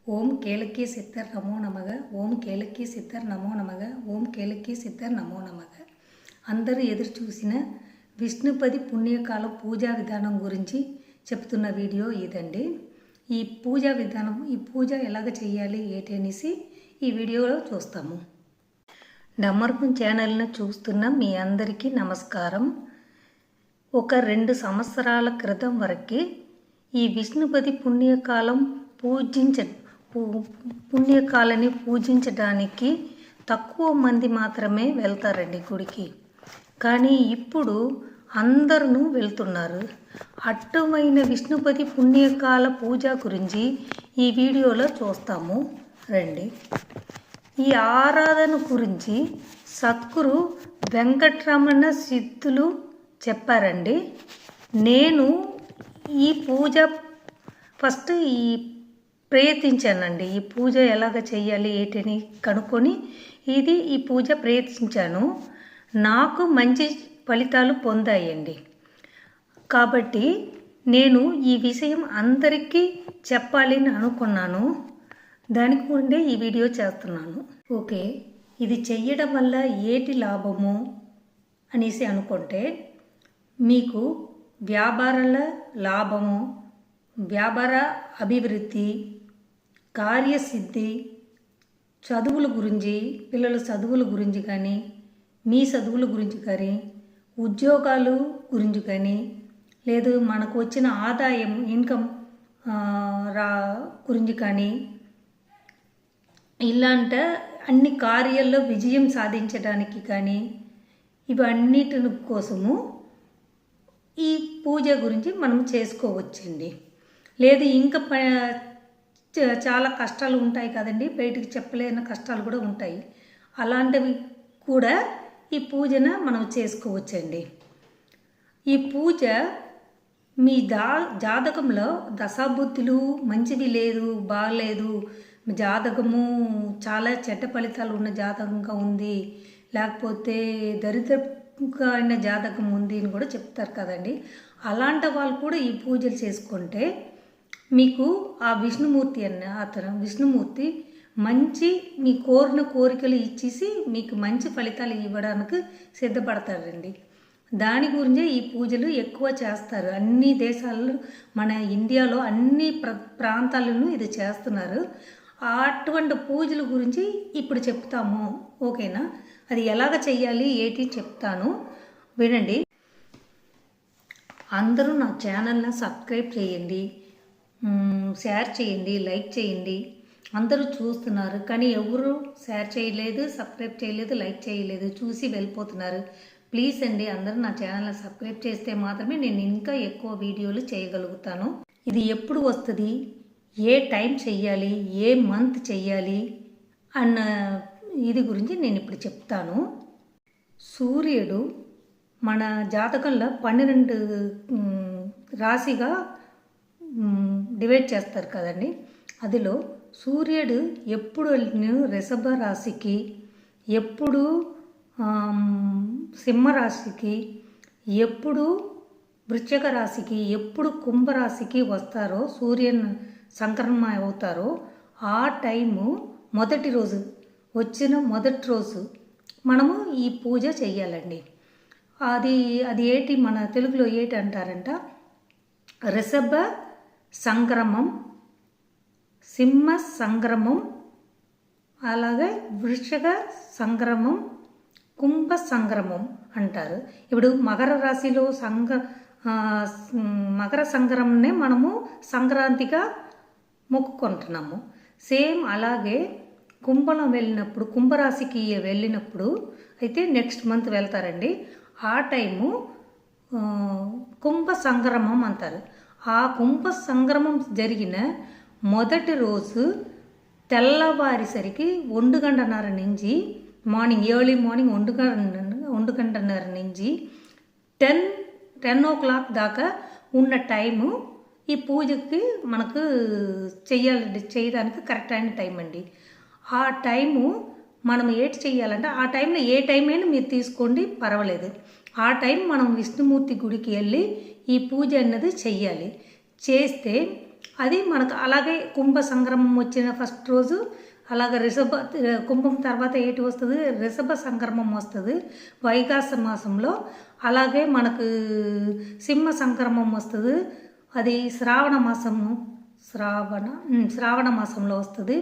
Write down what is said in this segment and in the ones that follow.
ఓం కేళకి cider నమో నమః. ఓం కేళకి cider నమో నమః. ఓం కేళకి cider నమో నమః. అందరూ ఎదురు చూసిన విష్ణుపది పుణ్యకాలం పూజా విధానం గురించి చెప్తున్న వీడియో ఇదండి. ఈ పూజా విధానం, ఈ పూజ ఎలాగ చేయాలి ఏంటి అనేసి ఈ వీడియోలో చూస్తాము. డమ్మర్పం ఛానల్ను చూస్తున్న మీ అందరికీ నమస్కారం. ఒక 2 సంవత్సరాల క్రితం వరకు ఈ విష్ణుపది పుణ్యకాలం పుణ్యకాలని పూజించడానికి తక్కువ మంది మాత్రమే వెళ్తారండి గుడికి. కానీ ఇప్పుడు అందరూ వెళ్తున్నారు. అడ్డమైన విష్ణుపది పుణ్యకాల పూజ గురించి ఈ వీడియోలో చూస్తాము రండి. ఈ ఆరాధన గురించి సద్గురు వెంకటరమణ సిద్ధులు చెప్పారండి. నేను ఈ పూజ ఫస్ట్ ప్రయత్నించానండి. ఈ పూజ ఎలాగ చేయాలి ఏంటని కనుక్కొని ఈ పూజ ప్రయత్నించాను. నాకు మంచి ఫలితాలు పొందాయండి. కాబట్టి నేను ఈ విషయం అందరికీ చెప్పాలని అనుకున్నాను. దానికి ముందే ఈ వీడియో చేస్తున్నాను. ఓకే, ఇది చెయ్యడం వల్ల ఏటి లాభము అనేసి అనుకుంటే, మీకు వ్యాపారాల లాభము, వ్యాపార అభివృద్ధి, కార్యసిద్ధి, చదువుల గురించి, పిల్లల చదువుల గురించి కానీ, మీ చదువుల గురించి కానీ, ఉద్యోగాలు గురించి కానీ, లేదు మనకు వచ్చిన ఆదాయం ఇన్కమ్ గురించి కానీ, ఇలాంటి అన్ని కార్యాల్లో విజయం సాధించడానికి కానీ, ఇవన్నిటి కోసము ఈ పూజ గురించి మనం చేసుకోవచ్చండి. లేదు ఇంకా చాలా కష్టాలు ఉంటాయి కదండి, బయటికి చెప్పలేని కష్టాలు కూడా ఉంటాయి. అలాంటివి కూడా ఈ పూజన మనం చేసుకోవచ్చండి. ఈ పూజ మీ జాతకంలో దశాబుద్ధులు మంచివి లేదు, బాగలేదు, జాతకము చాలా చెడ్డ ఫలితాలు ఉన్న జాతకంగా ఉంది, లేకపోతే దరిద్రంగా అయిన జాతకం ఉంది అని కూడా చెప్తారు కదండి. అలాంటి వాళ్ళు కూడా ఈ పూజలు చేసుకుంటే మీకు ఆ విష్ణుమూర్తి మంచి మీ కోరిన కోరికలు ఇచ్చేసి మీకు మంచి ఫలితాలు ఇవ్వడానికి సిద్ధపడతారండి. దాని గురించే ఈ పూజలు ఎక్కువ చేస్తారు. అన్ని దేశాల్లో, మన ఇండియాలో అన్ని ప్రాంతాలను ఇది చేస్తున్నారు. అటువంటి పూజల గురించి ఇప్పుడు చెప్తాము. ఓకేనా? అది ఎలాగ చెయ్యాలి ఏంటి చెప్తాను, వినండి. అందరూ నా ఛానల్ని సబ్స్క్రైబ్ చేయండి, షేర్ చేయండి, లైక్ చేయండి. అందరూ చూస్తున్నారు కానీ ఎవరు షేర్ చేయలేదు, సబ్స్క్రైబ్ చేయలేదు, లైక్ చేయలేదు, చూసి వెళ్ళిపోతున్నారు. ప్లీజ్ అండి, అందరూ నా ఛానల్ని సబ్స్క్రైబ్ చేస్తే మాత్రమే నేను ఇంకా ఎక్కువ వీడియోలు చేయగలుగుతాను. ఇది ఎప్పుడు వస్తుంది, ఏ టైం చెయ్యాలి, ఏ మంత్ చెయ్యాలి అన్న ఇది గురించి నేను ఇప్పుడు చెప్తాను. సూర్యుడు మన జాతకంలో 12 రాశిగా డివైడ్ చేస్తారు కదండి. అందులో సూర్యుడు ఎప్పుడు వృషభ రాశికి, ఎప్పుడు సింహరాశికి, ఎప్పుడు వృశ్చిక రాశికి, ఎప్పుడు కుంభరాశికి వస్తారో, సూర్యుని సంక్రమణ అవుతారో ఆ టైము మొదటి రోజు మనము ఈ పూజ చెయ్యాలండి. అది ఏంటి, మన తెలుగులో ఏంటి అంటారంట, వృషభ సంక్రమం, సింహ సంక్రమం, అలాగే వృషభ సంక్రమం, కుంభ సంక్రమం అంటారు. ఇప్పుడు మకర రాశిలో మకర సంక్రమణనే మనము సంక్రాంతిగా మొక్కుకుంటున్నాము. సేమ్ అలాగే కుంభరాశికి వెళ్ళినప్పుడు అయితే నెక్స్ట్ మంత్ వెళ్తారండి. ఆ టైము కుంభ సంక్రమం అంటారు. ఆ కుంభ సంక్రమం జరిగిన మొదటి రోజు తెల్లవారిసరికి 1:30 నుంచి ఎర్లీ మార్నింగ్ 1:30 నుంచి 10 o'clock దాకా ఉన్న టైము ఈ పూజకి మనకు చేయడానికి కరెక్ట్ అయిన టైం అండి. ఆ టైము మనం ఏంటి చెయ్యాలంటే, ఆ టైంలో ఏ టైం అయినా మీరు తీసుకోండి, పర్వాలేదు. ఆ టైం మనం విష్ణుమూర్తి గుడికి వెళ్ళి ఈ పూజ అన్నది చెయ్యాలి. చేస్తే అది మనకు అలాగే కుంభ సంక్రమం వచ్చిన ఫస్ట్ రోజు అలాగే కుంభం తర్వాత ఏటి వస్తుంది, రిషభ సంక్రమం వస్తుంది వైగాస మాసంలో. అలాగే మనకు సింహ సంక్రమం వస్తుంది, అది శ్రావణ మాసంలో వస్తుంది.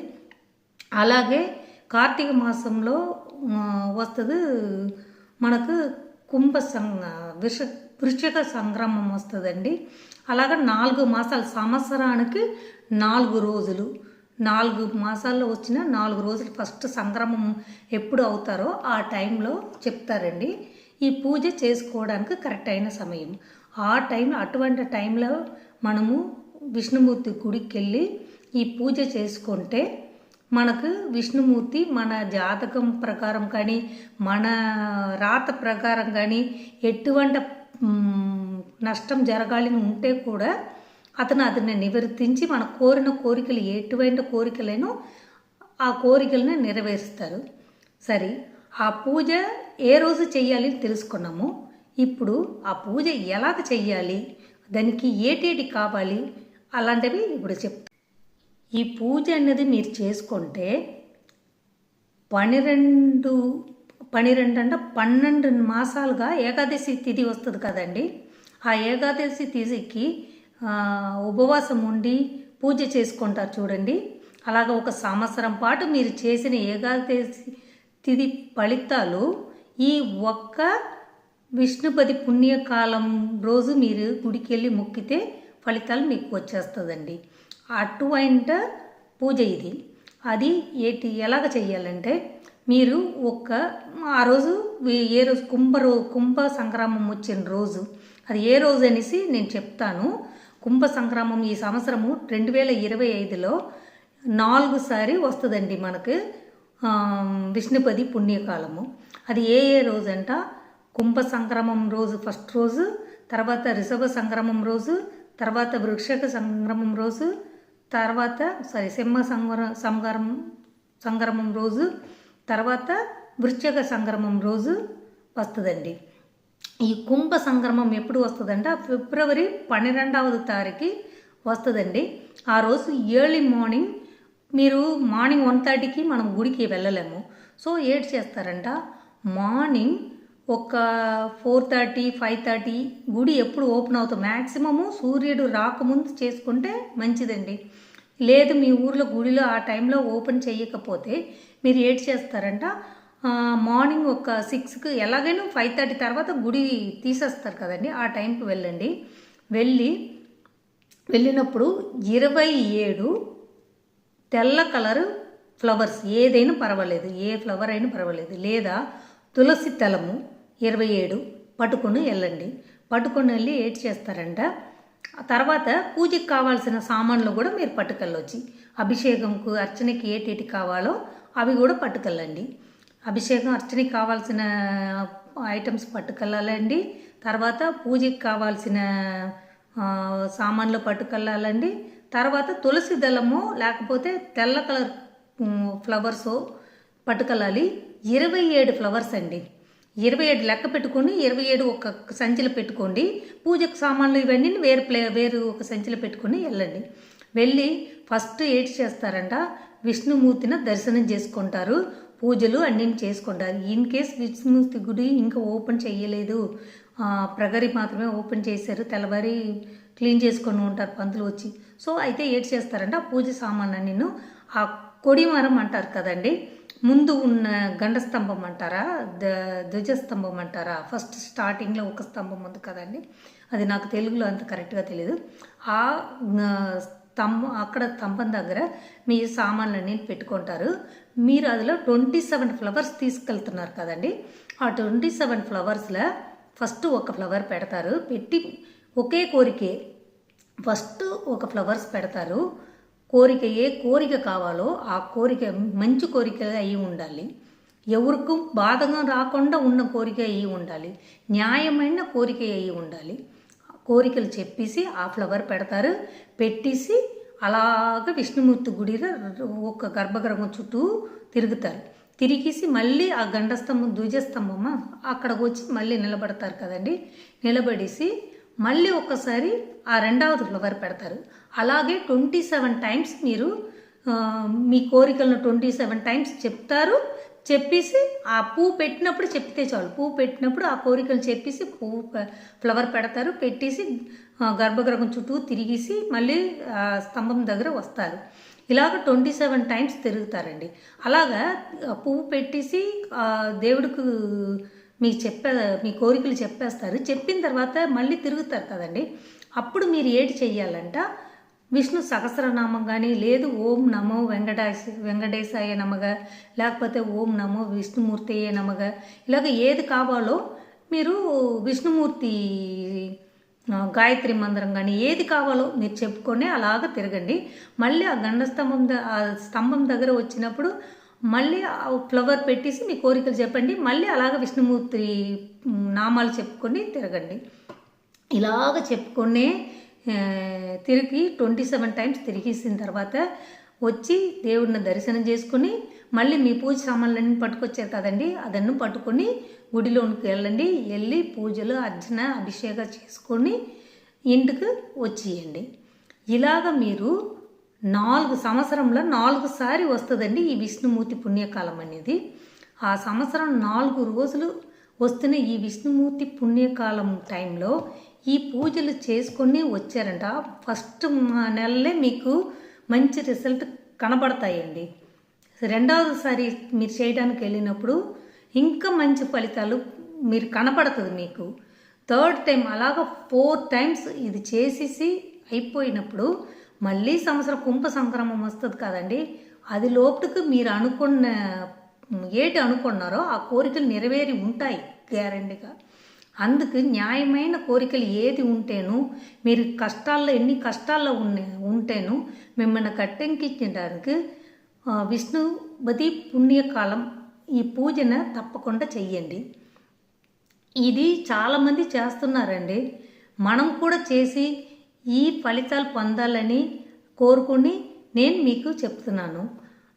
అలాగే కార్తీక మాసంలో వస్తుంది మనకు వృశ్చిక సంక్రమం వస్తుందండి. అలాగే 4 మాసాలు, సంవత్సరానికి 4 రోజులు, 4 మాసాల్లో వచ్చిన 4 రోజులు ఫస్ట్ సంక్రమం ఎప్పుడు అవుతారో ఆ టైంలో చెప్తారండి. ఈ పూజ చేసుకోవడానికి కరెక్ట్ అయిన సమయం ఆ టైంలో. అటువంటి టైంలో మనము విష్ణుమూర్తి గుడికి వెళ్ళి ఈ పూజ చేసుకుంటే మనకు విష్ణుమూర్తి మన జాతకం ప్రకారం కానీ మన రాత ప్రకారం కానీ ఎటువంటి నష్టం జరగాలని ఉంటే కూడా అతన్ని నివర్తించి మన కోరిన కోరికలు ఎటువంటి కోరికలైనా ఆ కోరికలను నెరవేరుస్తారు. సరే, ఆ పూజ ఏ రోజు చెయ్యాలి తెలుసుకున్నాము. ఇప్పుడు ఆ పూజ ఎలాగ చెయ్యాలి, దానికి ఏటేటి కావాలి అలాంటివి ఇప్పుడు చెప్తాను. ఈ పూజ అనేది మీరు చేసుకుంటే 12 మాసాలుగా ఏకాదశి తిథి వస్తుంది కదండి. ఆ ఏకాదశి తిథికి ఉపవాసం ఉండి పూజ చేసుకుంటారు చూడండి. అలాగ ఒక సంవత్సరం పాటు మీరు చేసిన ఏకాదశి తిథి ఫలితాలు ఈ ఒక్క విష్ణుపది పుణ్యకాలం రోజు మీరు గుడికి వెళ్ళి మొక్కితే ఫలితాలు మీకు వచ్చేస్తుందండి. అటువంటి పూజ ఇది. అది ఎలాగ చెయ్యాలంటే మీరు ఆ రోజు ఏ రోజు కుంభ సంక్రమం వచ్చిన రోజు, అది ఏ రోజు అనేసి నేను చెప్తాను. కుంభ సంక్రమం ఈ సంవత్సరము 2025లో 4 సారి వస్తుందండి మనకు విష్ణుపది పుణ్యకాలము. అది ఏ రోజు అంట, కుంభ సంక్రమం రోజు ఫస్ట్ రోజు, తర్వాత రిషభ సంక్రమం రోజు, తర్వాత వృక్షక సంక్రమం రోజు, తర్వాత సింహ సంక్రమం రోజు, తర్వాత వృశ్చిక సంక్రమం రోజు వస్తుందండి. ఈ కుంభ సంక్రమం ఎప్పుడు వస్తుందంట, ఫిబ్రవరి 12వ తారీఖు వస్తుందండి. ఆ రోజు ఎర్లీ మార్నింగ్, మీరు మార్నింగ్ 1:30కి మనం గుడికి వెళ్ళలేము. సో ఏడ్ చేస్తారంట, మార్నింగ్ ఒక 4:30, 5:30 గుడి ఎప్పుడు ఓపెన్ అవుతుంది, మ్యాక్సిమము సూర్యుడు రాకముందు చేసుకుంటే మంచిదండి. లేదు మీ ఊర్లో గుడిలో ఆ టైంలో ఓపెన్ చేయకపోతే మీరు ఏడ్ చేస్తారంట, మార్నింగ్ ఒక 6కి, ఎలాగైనా 5:30 తర్వాత గుడి తీసేస్తారు కదండి, ఆ టైంకి వెళ్ళండి. వెళ్ళినప్పుడు 27 తెల్ల కలర్ ఫ్లవర్స్ ఏదైనా పర్వాలేదు, ఏ ఫ్లవర్ అయినా పర్వాలేదు, లేదా తులసి తలము 27 పట్టుకొని వెళ్ళండి. పట్టుకొని వెళ్ళి ఏడ్ చేస్తారంట. తర్వాత పూజకి కావాల్సిన సామాన్లు కూడా మీరు పట్టుకెళ్ళొచ్చి, అభిషేకంకు అర్చనకి ఏటేటి కావాలో అవి కూడా పట్టుకెళ్ళండి. అభిషేకం అర్చనకి కావాల్సిన ఐటమ్స్ పట్టుకెళ్ళాలండి. తర్వాత పూజకి కావాల్సిన సామాన్లు పట్టుకెళ్ళాలండి. తర్వాత తులసి దళము లేకపోతే తెల్ల కలర్ ఫ్లవర్స్ పట్టుకెళ్ళాలి. 27 ఫ్లవర్స్ అండి, 27 లెక్క పెట్టుకొని 27 ఒక సంచిలో పెట్టుకోండి. పూజకు సామాన్లు ఇవన్నీ వేరు ఒక సంచిలో పెట్టుకొని వెళ్ళండి. వెళ్ళి ఫస్ట్ ఏటి చేస్తారంట, విష్ణుమూర్తిని దర్శనం చేసుకుంటారు, పూజలు అన్నీ చేసుకుంటారు. ఇన్ కేస్ విష్ణుమూర్తి గుడి ఇంకా ఓపెన్ చేయలేదు, ప్రగరి మాత్రమే ఓపెన్ చేశారు, తెల్లవారి క్లీన్ చేసుకొని ఉంటారు పంతులు వచ్చి. సో అయితే ఏటి చేస్తారంట, పూజ సామాన్ నేను ఆ కొడిమరం అంటారు కదండి, ముందు ఉన్న గండస్తంభం అంటారా, ధ్వజస్తంభం అంటారా, ఫస్ట్ స్టార్టింగ్లో ఒక స్తంభం ఉంది కదండి, అది నాకు తెలుగులో అంత కరెక్ట్గా తెలియదు. ఆ అక్కడ స్తంభం దగ్గర మీ సామాన్లన్నీ పెట్టుకుంటారు. మీరు అందులో 27 ఫ్లవర్స్ తీసుకెళ్తున్నారు కదండి, ఆ 27 ఫ్లవర్స్లో ఫస్ట్ ఒక ఫ్లవర్ పెడతారు. పెట్టి ఒకే కోరికే ఫస్ట్ ఒక ఫ్లవర్స్ పెడతారు. కోరిక ఏ కోరిక కావాలో ఆ కోరిక మంచి కోరిక అయి ఉండాలి, ఎవరికి బాధగా రాకుండా ఉన్న కోరిక అయి ఉండాలి, న్యాయమైన కోరిక అయి ఉండాలి. కోరికలు చెప్పేసి ఆ ఫ్లవర్ పెడతారు. పెట్టేసి అలాగ విష్ణుమూర్తి గుడిలో ఒక గర్భగృహం చుట్టూ తిరుగుతారు. తిరిగేసి మళ్ళీ ఆ గండస్తంభం ధ్వజస్తంభమా అక్కడికి వచ్చి మళ్ళీ నిలబడతారు కదండి. నిలబడేసి మళ్ళీ ఒక్కసారి ఆ 2వ ఫ్లవర్ పెడతారు. అలాగే 27 టైమ్స్ మీరు మీ కోరికలను 27 టైమ్స్ చెప్తారు. చెప్పేసి ఆ పువ్వు పెట్టినప్పుడు చెప్తే చాలు. పువ్వు పెట్టినప్పుడు ఆ కోరికలు చెప్పేసి ఫ్లవర్ పెడతారు. పెట్టేసి గర్భగృహం చుట్టూ తిరిగేసి మళ్ళీ స్తంభం దగ్గర వస్తారు. ఇలాగ 27 టైమ్స్ తిరుగుతారండి. అలాగా పువ్వు పెట్టేసి దేవుడికి మీ కోరికలు చెప్పేస్తారు. చెప్పిన తర్వాత మళ్ళీ తిరుగుతారు కదండి. అప్పుడు మీరు ఏటి చెయ్యాలంట, విష్ణు సహస్రనామం కానీ, లేదు ఓం నమో వెంకటేశాయ నమగ, లేకపోతే ఓం నమో విష్ణుమూర్తియే నమగ, ఇలాగ ఏది కావాలో మీరు విష్ణుమూర్తి గాయత్రి మంత్రం కానీ ఏది కావాలో మీరు చెప్పుకొని అలాగ తిరగండి. మళ్ళీ ఆ స్తంభం దగ్గర వచ్చినప్పుడు మళ్ళీ ఫ్లవర్ పెట్టేసి మీ కోరికలు చెప్పండి. మళ్ళీ అలాగ విష్ణుమూర్తి నామాలు చెప్పుకొని తిరగండి. ఇలాగ చెప్పుకొనే తిరిగి 27 టైమ్స్ తిరిగేసిన తర్వాత వచ్చి దేవుడిని దర్శనం చేసుకుని మళ్ళీ మీ పూజ సామాన్లన్నీ పట్టుకొచ్చారు కదండి, అదన్నీ పట్టుకొని గుడిలోనికి వెళ్ళి పూజలు అర్చన అభిషేకం చేసుకొని ఇంటికి వచ్చేయండి. ఇలాగ మీరు 4 సంవత్సరంలో 4 సారి వస్తుందండి ఈ విష్ణుమూర్తి పుణ్యకాలం అనేది. ఆ సంవత్సరం 4 రోజులు వస్తున్న ఈ విష్ణుమూర్తి పుణ్యకాలం టైంలో ఈ పూజలు చేసుకొని వచ్చారంట, ఫస్ట్ నెలలే మీకు మంచి రిజల్ట్ కనబడతాయండి. రెండవసారి మీరు చేయడానికి వెళ్ళినప్పుడు ఇంకా మంచి ఫలితాలు మీరు కనపడుతుంది మీకు. థర్డ్ టైం అలాగ 4 టైమ్స్ ఇది చేసేసి అయిపోయినప్పుడు మళ్ళీ కుంభ సంక్రమం వస్తుంది కదండి. అది లోపుకి మీరు అనుకున్నారో ఆ కోరికలు నెరవేరి ఉంటాయి గ్యారెంటీగా. అందుకు న్యాయమైన కోరికలు ఏది ఉంటేను, మీరు ఎన్ని కష్టాల్లో ఉంటేను మిమ్మల్ని కట్టెంకించడానికి విష్ణుపతి పుణ్యకాలం ఈ పూజన తప్పకుండా చెయ్యండి. ఇది చాలామంది చేస్తున్నారండి. మనం కూడా చేసి ఈ ఫలితాలు పొందాలని కోరుకుని నేను మీకు చెప్తున్నాను.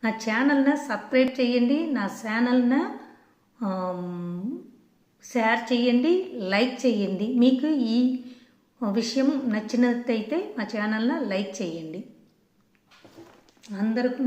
నా ఛానల్ని సబ్స్క్రైబ్ చేయండి, నా ఛానల్ని షేర్ చేయండి, లైక్ చేయండి. మీకు ఈ విషయం నచ్చినట్టయితే మా ఛానల్ని లైక్ చేయండి. అందరికీ